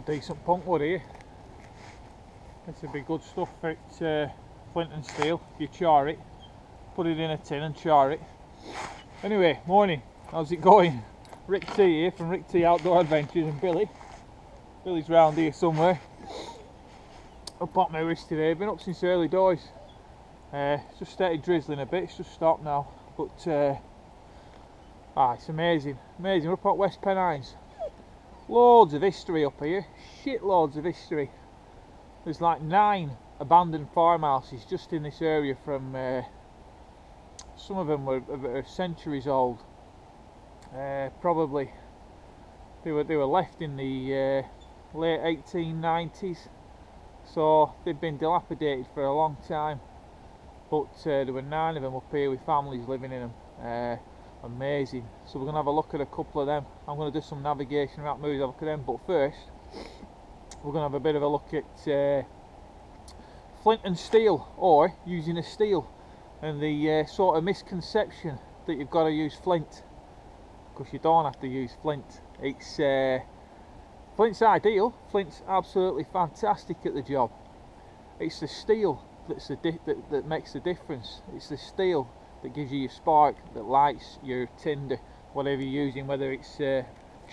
Decent punk wood here. This would be good stuff for it, flint and steel. You char it, put it in a tin and char it. Anyway, morning, how's it going? Rick T here from Rick T Outdoor Adventures, and Billy's round here somewhere. Up at my wrist today, been up since early doors. It's just started drizzling a bit, it's just stopped now, but it's amazing, we're up at West Pennines. Loads of history up here, shitloads of history. There's like 9 abandoned farmhouses just in this area from, some of them were centuries old. Probably, they were left in the late 1890s, so they've been dilapidated for a long time. But there were 9 of them up here with families living in them. Amazing. So we're going to have a look at a couple of them. I'm going to do some navigation around movies, have a look at them. But first, we're going to have a bit of a look at flint and steel, or using a steel, and the sort of misconception that you've got to use flint, because you don't have to use flint. It's flint's ideal. Flint's absolutely fantastic at the job. It's the steel that's that makes the difference. It's the steel that gives you your spark, that lights your tinder, whatever you're using, whether it's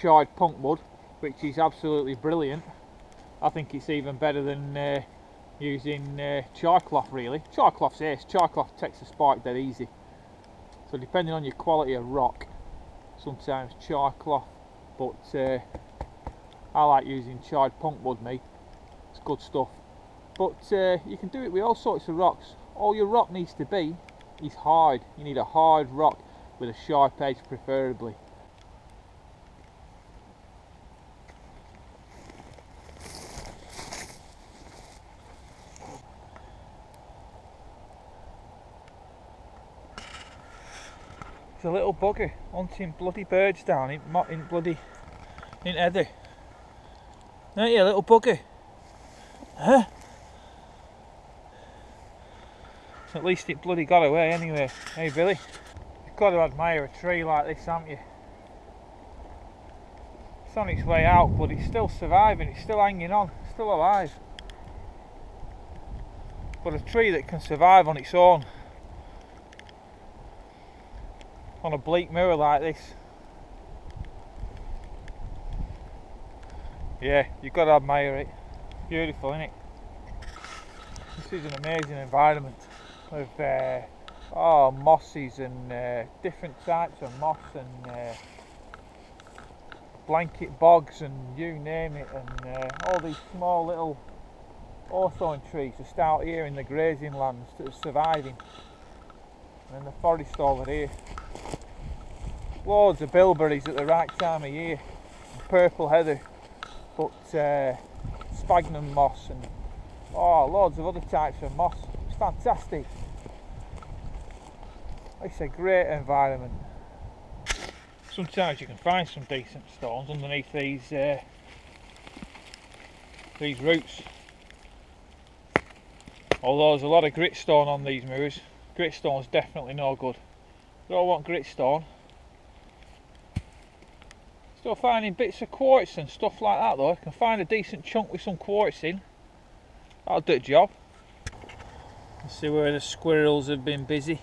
charred punk wood, which is absolutely brilliant. I think it's even better than using char cloth, really. Char cloth's ace. Char cloth takes the spark dead easy. So depending on your quality of rock, sometimes char cloth, but I like using charred punk wood, me. It's good stuff. But you can do it with all sorts of rocks. All your rock needs to be is hard. You need a hard rock with a sharp edge, preferably. It's a little bugger hunting bloody birds down in heather. Aren't you, a little bugger? Huh? At least it bloody got away anyway. Hey Billy, you've got to admire a tree like this, haven't you? It's on its way out, but it's still surviving, it's still hanging on, it's still alive. But a tree that can survive on its own, on a bleak moor like this, yeah, you've got to admire it. Beautiful, isn't it? This is an amazing environment of mosses and different types of moss and blanket bogs and you name it, and all these small little hawthorn trees just out here in the grazing lands that are surviving, and then the forest over here. Loads of bilberries at the right time of year, and purple heather, but sphagnum moss and loads of other types of moss. It's fantastic. It's a great environment. Sometimes you can find some decent stones underneath these roots. Although there's a lot of gritstone on these moors. Gritstone's definitely no good. You don't want gritstone. Still finding bits of quartz and stuff like that though. I can find a decent chunk with some quartz in. That'll do the job. Let's see where the squirrels have been busy.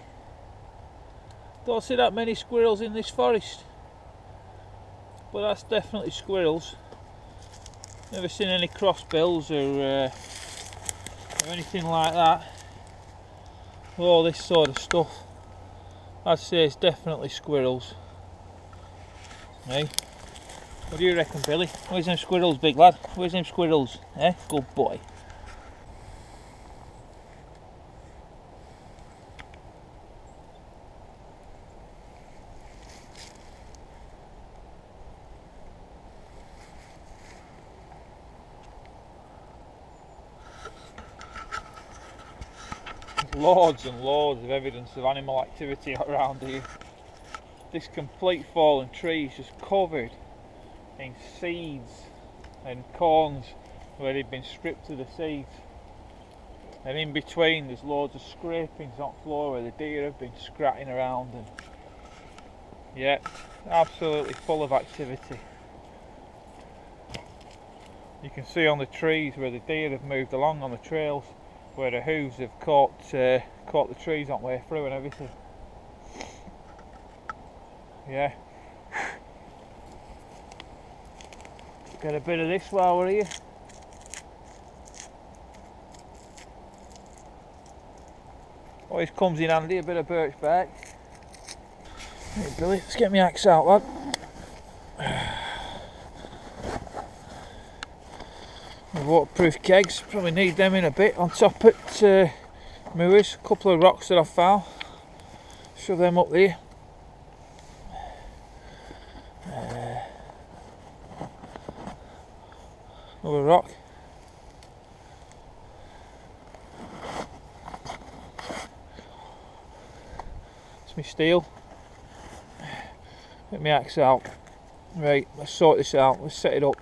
Don't see that many squirrels in this forest, but that's definitely squirrels. Never seen any crossbills or anything like that. All this sort of stuff, I'd say it's definitely squirrels. Hey, what do you reckon, Billy? Where's them squirrels, big lad? Where's them squirrels? Eh? Good boy. Loads and loads of evidence of animal activity around here. This complete fallen tree is just covered in seeds and corns where they've been stripped of the seeds, and in between there's loads of scrapings on the floor where the deer have been scratching around, and yeah, absolutely full of activity. You can see on the trees where the deer have moved along on the trails, where the hooves have caught the trees on the way through and everything. Yeah. Get a bit of this while we're here. Always comes in handy, a bit of birch bark. Hey Billy, let's get my axe out, lad. The waterproof kegs, probably need them in a bit. On top at moors, a couple of rocks that I've found. Shove them up there. Another rock. It's my steel. Get my axe out. Right, let's sort this out. Let's set it up.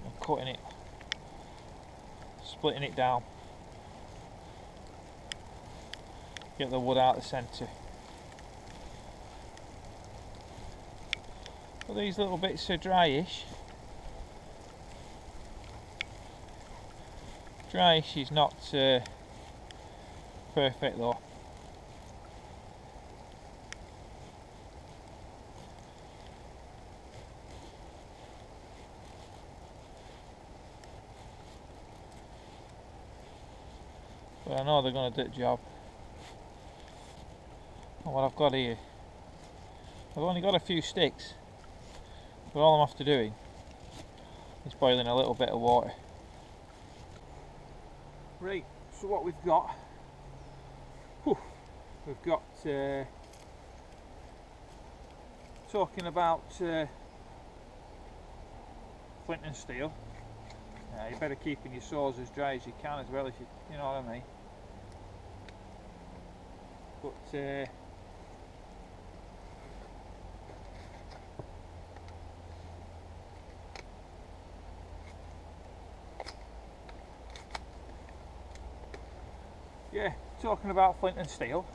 I'm cutting it. Splitting it down. Get the wood out of the centre. Well, these little bits are dryish. Dryish is not perfect though. But I know they're going to do the job. And what I've got here, I've only got a few sticks, but all I'm after doing is boiling a little bit of water. Right, so what we've got, we've got talking about flint and steel. You better keeping your saws as dry as you can as well, if you know what I mean. But yeah, talking about flint and steel,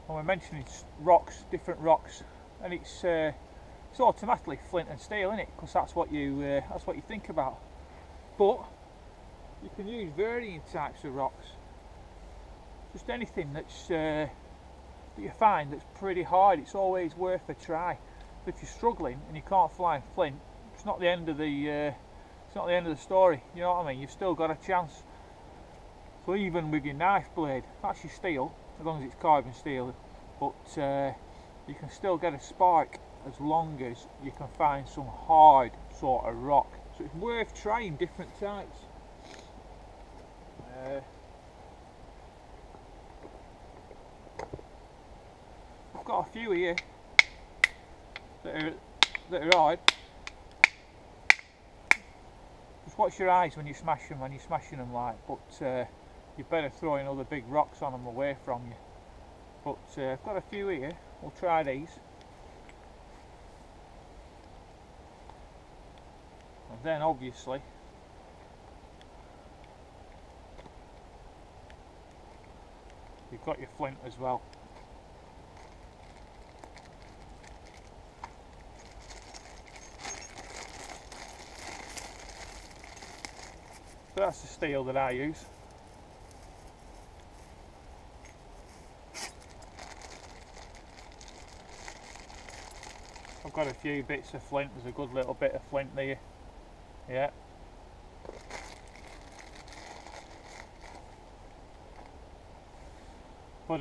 and we're mentioning rocks, different rocks, and it's automatically flint and steel, isn't it? Because that's what you think about. But you can use varying types of rocks. Just anything that's that you find that's pretty hard, it's always worth a try. But if you're struggling and you can't find flint, it's not the end of the story. You know what I mean? You've still got a chance. So even with your knife blade, that's your steel, as long as it's carbon steel. But you can still get a spark as long as you can find some hard sort of rock. So it's worth trying different types. I've got a few here that are hard. Just watch your eyes when you smash them, when you're smashing them like. But you better throw in other big rocks on them away from you. But I've got a few here. We'll try these. And then obviously you've got your flint as well. So that's the steel that I use. I've got a few bits of flint. There's a good little bit of flint there. Yeah. But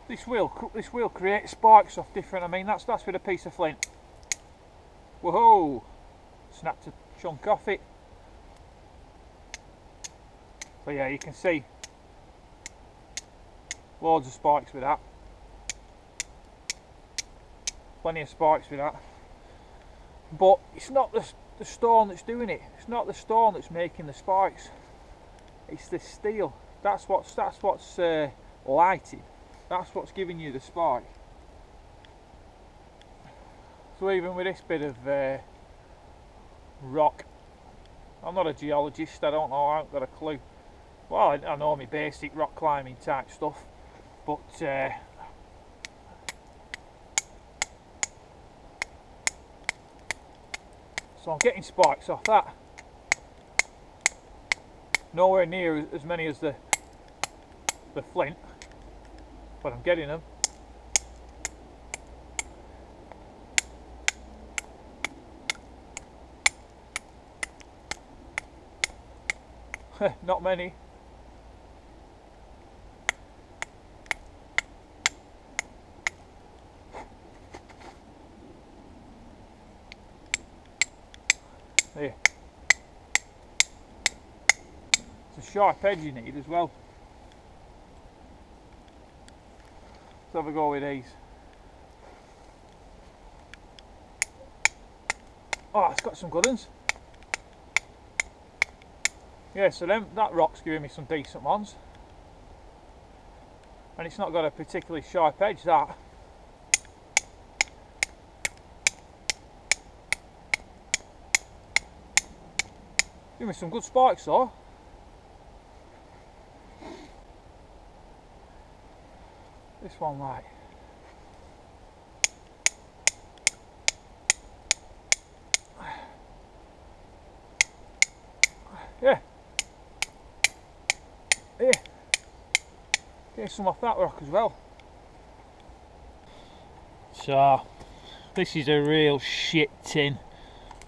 this will create sparks off different. I mean, that's with a piece of flint. Whoa! Snapped a chunk off it. But yeah, you can see loads of sparks with that. Plenty of sparks with that. But it's not the stone that's doing it. It's not the stone that's making the sparks. It's the steel. That's what's lighting. That's what's giving you the spark. So even with this bit of rock, I'm not a geologist. I don't know. I haven't got a clue. Well, I know my basic rock climbing type stuff, but So I'm getting spikes off that. Nowhere near as many as the flint, but I'm getting them. Not many. There. It's a sharp edge you need as well. Let's have a go with these. Oh, it's got some good ones. Yeah, so that rock's giving me some decent ones. And it's not got a particularly sharp edge, that. Give me some good spikes though. This one, right. Yeah. Yeah. Get some off that rock as well. So, this is a real shit tin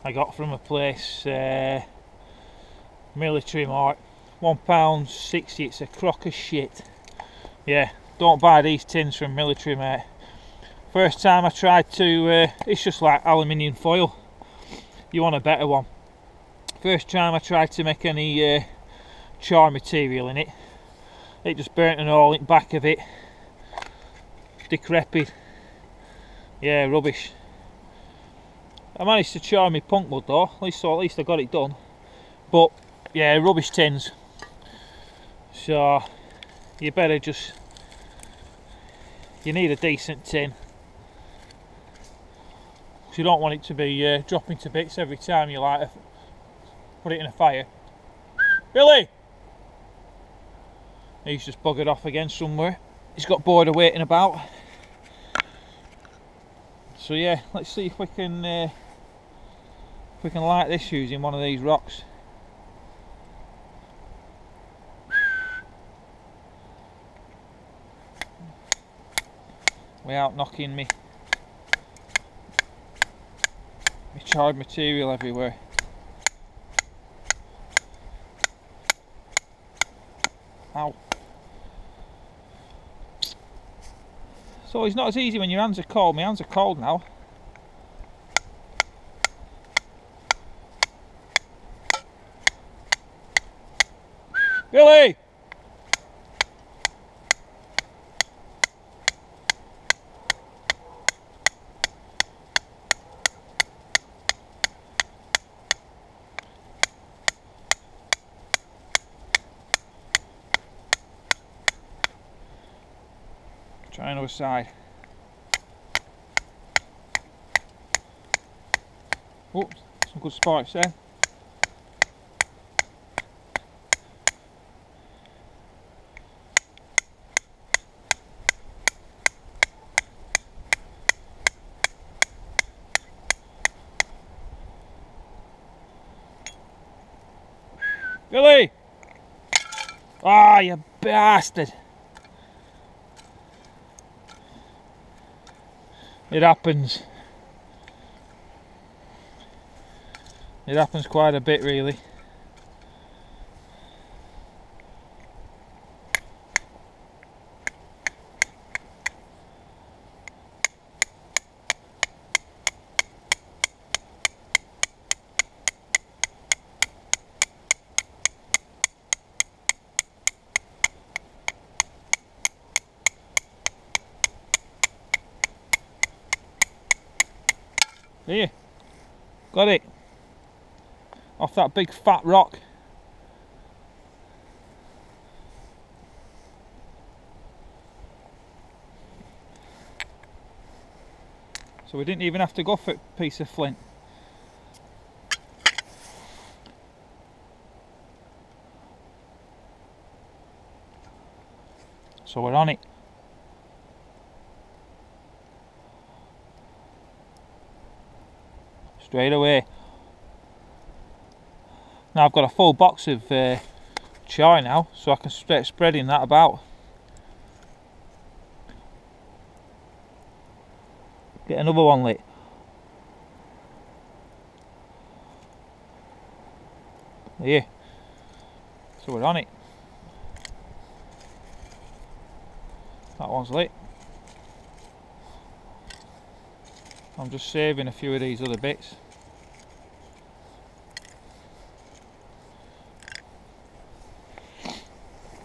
I got from a place, Military Mart. £1.60, it's a crock of shit. Yeah, don't buy these tins from Military Mart. First time I tried to, it's just like aluminium foil. You want a better one. First time I tried to make any char material in it, it just burnt an hole in the back of it. Decrepit. Yeah, rubbish. I managed to char my punk wood though, at least I got it done. But yeah, rubbish tins. So you better just, you need a decent tin. Because you don't want it to be dropping to bits every time you light put it in a fire. Billy! He's just buggered off again somewhere. He's got bored of waiting about. So yeah, let's see if we can light this using one of these rocks. Without knocking me charred material everywhere. Ow. So it's not as easy when your hands are cold. My hands are cold now. Billy! Try another side. Oops, some good spikes there. Billy! Ah, you bastard! It happens. It happens quite a bit, really. Here, got it. Off that big fat rock. So we didn't even have to go for a piece of flint. So we're on it. Straight away. Now I've got a full box of chai now, so I can start spreading that about. Get another one lit. Yeah, so we're on it. That one's lit. I'm just saving a few of these other bits.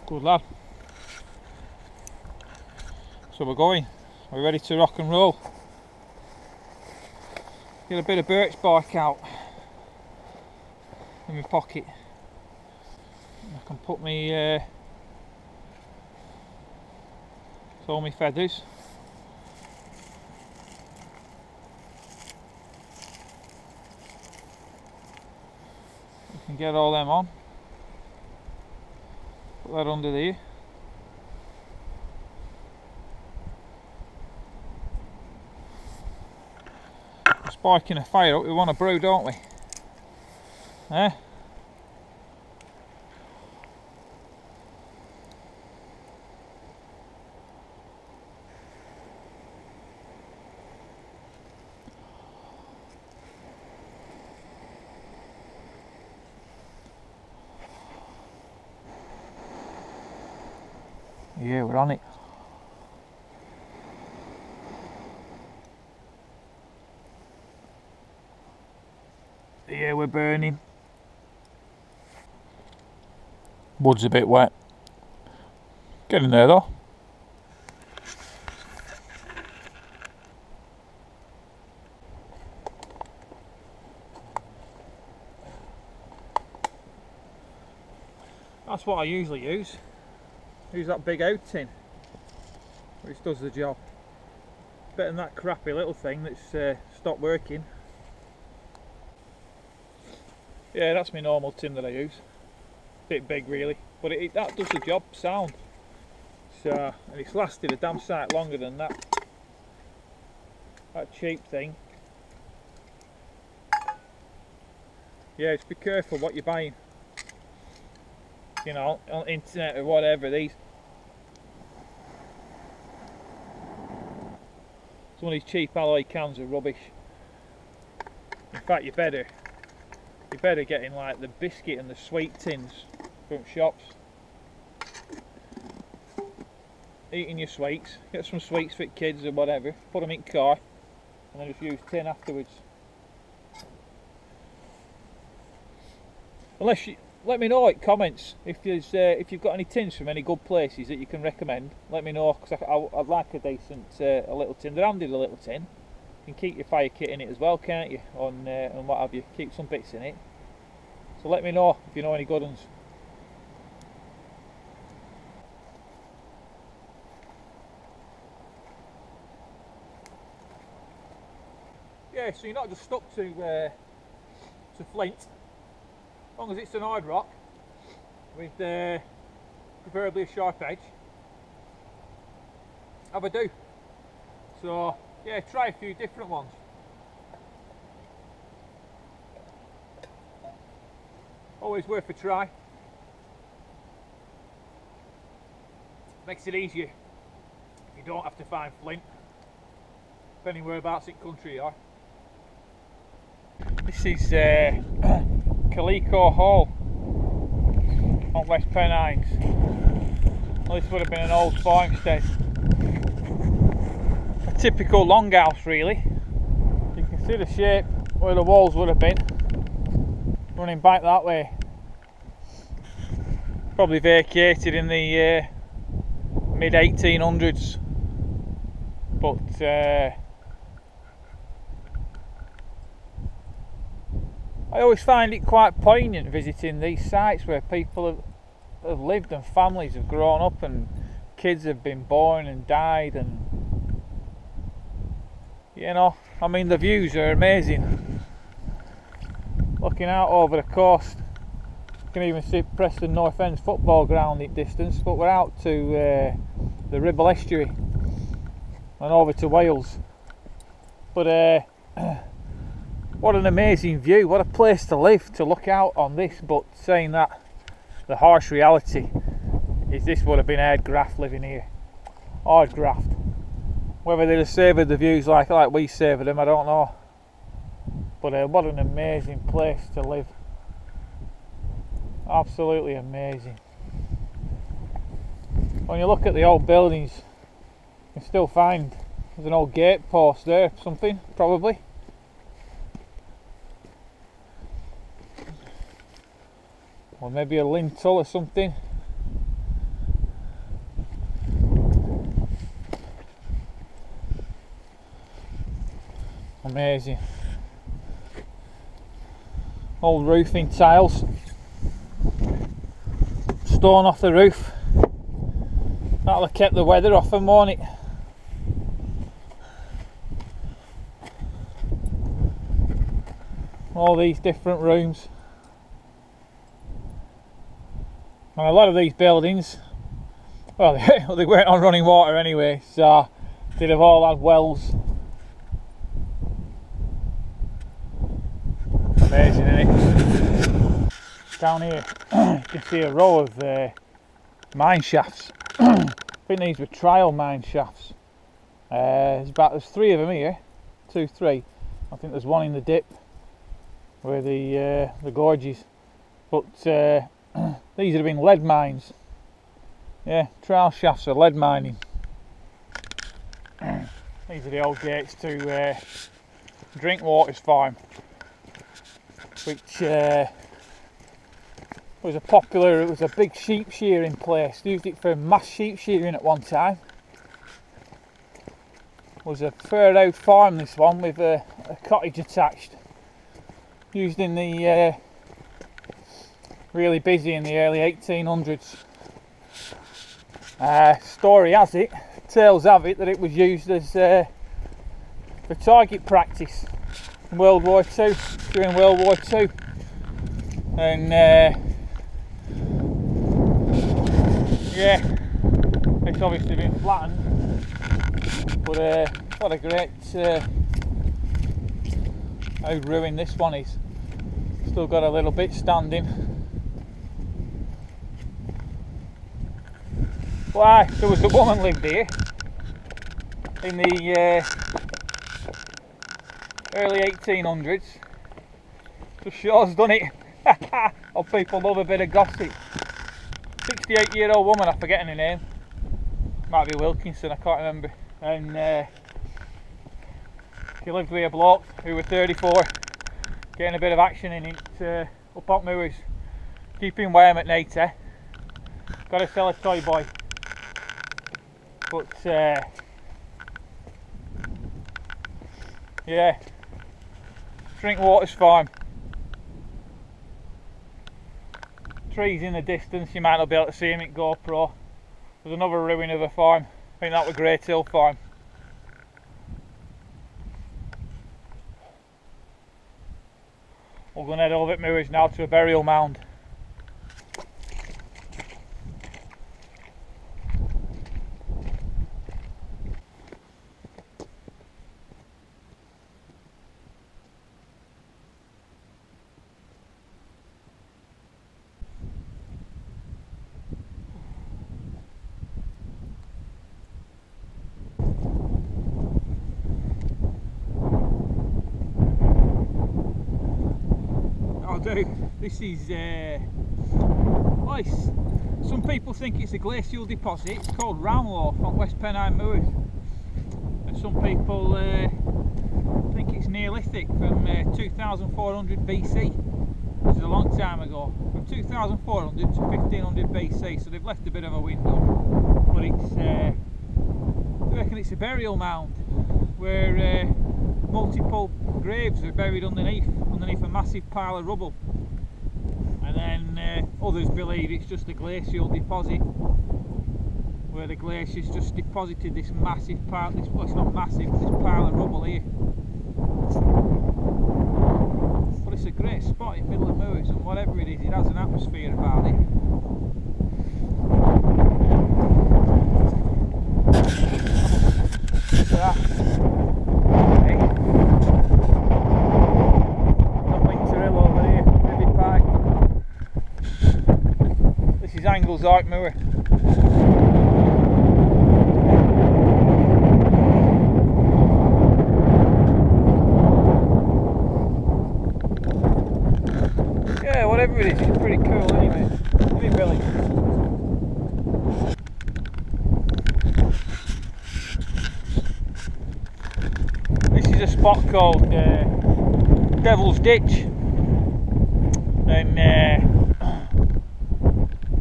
Good lad. So we're going. We're ready to rock and roll. Get a bit of birch bark out in my pocket. I can put me all my feathers. You can get all them on. Put that under there. Sparking a fire up, we want a brew, don't we? Eh? Yeah, we're on it. Yeah, we're burning. Wood's a bit wet. Getting there though. That's what I usually use. Use that big out tin, which does the job. Better than that crappy little thing that's stopped working. Yeah, that's my normal tin that I use. Bit big really, but that does the job sound. So, and it's lasted a damn sight longer than that cheap thing. Yeah, just be careful what you're buying. You know, on the internet or whatever, some of these cheap alloy cans are rubbish. In fact, you better get in like the biscuit and the sweet tins from shops. Eating your sweets, get some sweets for kids or whatever, put them in the car and then just use tin afterwards. Unless you let me know in comments if you've got any tins from any good places that you can recommend. Let me know, because I'd like a decent a little tin. They're handy, the little tin. You can keep your fire kit in it as well, can't you? And what have you. Keep some bits in it. So let me know if you know any good ones. Yeah, so you're not just stuck to flint. As long as it's an hard rock with preferably a sharp edge, have a do. So yeah, try a few different ones. Always worth a try. Makes it easier. You don't have to find flint, depending whereabouts in country you are. This is Calico Hall on West Pennines. Well, this would have been an old farmstead. A typical longhouse really. You can see the shape where the walls would have been. Running back that way. Probably vacated in the mid 1800s. But I always find it quite poignant visiting these sites where people have lived and families have grown up and kids have been born and died, and you know, I mean, the views are amazing. Looking out over the coast, you can even see Preston North End's football ground in distance, but we're out to the Ribble Estuary and over to Wales. But What an amazing view, what a place to live, to look out on this. But saying that, the harsh reality is this would have been hard graft living here. Hard graft. Whether they'd have savoured the views like we savoured them, I don't know. But what an amazing place to live. Absolutely amazing. When you look at the old buildings, you can still find there's an old gate post there, something, probably. Or maybe a lintel or something. Amazing. Old roofing tiles. Stone off the roof. That'll have kept the weather off them, won't it? All these different rooms. And a lot of these buildings, well, they weren't on running water anyway, so they'd have all had wells. Amazing, isn't it? Down here you can see a row of mine shafts. I think these were trial mine shafts. There's 3 of them here, 2, 3. I think there's one in the dip where the gorges. But these would have been lead mines. Yeah, trial shafts for lead mining. These are the old gates to Drinkwaters Farm, which was a big sheep shearing place. They used it for mass sheep shearing at one time. It was a furrowed farm, this one, with a cottage attached. Used in the really busy in the early 1800s. Story has it, tales have it, that it was used as for target practice in World War II, during World War II. And yeah, it's obviously been flattened, but what a great how ruined this one is. Still got a little bit standing. Why, there was a woman lived here in the early 1800s. Just shows, done it. Oh, people love a bit of gossip. 68-year-old woman, I'm forgetting her name. Might be Wilkinson, I can't remember. And she lived with a bloke who was 34, getting a bit of action in it up on moors, keeping warm at night. Got to sell a toy boy. But yeah, Drinkwaters Farm. Trees in the distance, you might not be able to see them at GoPro. There's another ruin of a farm. I think that was Great Hill Farm. We're going to head over at Moors now to a burial mound. This is, well, some people think it's a glacial deposit. It's called Roundlow from West Pennine Moors, and some people think it's Neolithic from 2400 BC, which is a long time ago, from 2400 to 1500 BC. So they've left a bit of a window, but it's I reckon it's a burial mound where multiple graves are buried underneath a massive pile of rubble. And then others believe it's just a glacial deposit, where the glaciers just deposited this massive pile, well, it's not massive, this pile of rubble here. But it's a great spot in the middle of Moors, and whatever it is, it has an atmosphere about it. Look at that. angles out mower. Yeah, whatever it is, it's pretty cool anyway. Isn't it, Billy? This is a spot called Devil's Ditch, and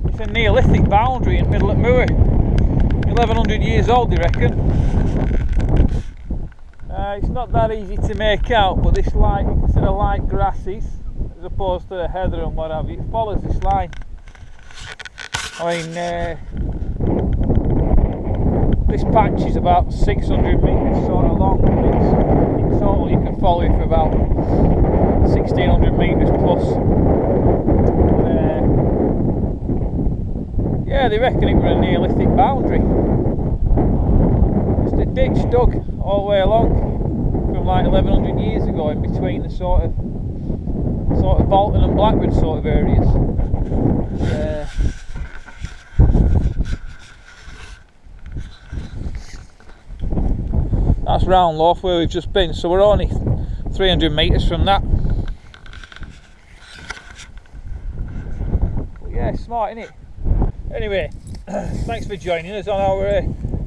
it's a Neolithic boundary in the middle of Moor. 1100 years old, they reckon. It's not that easy to make out, but this light, instead of light grasses as opposed to the heather and what have you, it follows this line. I mean, this patch is about 600 metres sort of long. In total you can follow it for about 1600 metres plus. Yeah, they reckon it was a Neolithic boundary. It's a ditch dug all the way along from like 1100 years ago, in between the sort of Bolton and Blackburn sort of areas. That's Round Loaf where we've just been, so we're only 300 metres from that. But yeah, smart, innit? Anyway, thanks for joining us on our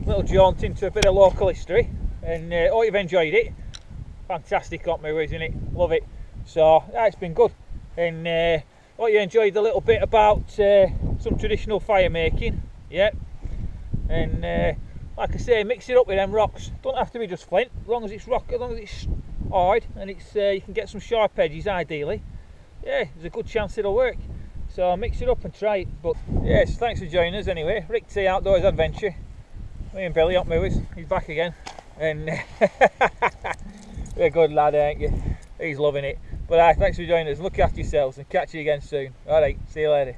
little jaunt into a bit of local history, and hope you've enjoyed it. Fantastic hot moors, isn't it? Love it. So yeah, it's been good, and hope you enjoyed a little bit about some traditional fire making. Yeah, and like I say, mix it up with them rocks. Don't have to be just flint, as long as it's rock, as long as it's hard and it's you can get some sharp edges ideally. Yeah, there's a good chance it'll work. So mix it up and try it. But yes, thanks for joining us anyway. Rick T Outdoors Adventure. Me and Billy up movies. He's back again, and you're a good lad, ain't you? He's loving it. But thanks for joining us. Look after yourselves and catch you again soon. Alright, see you later.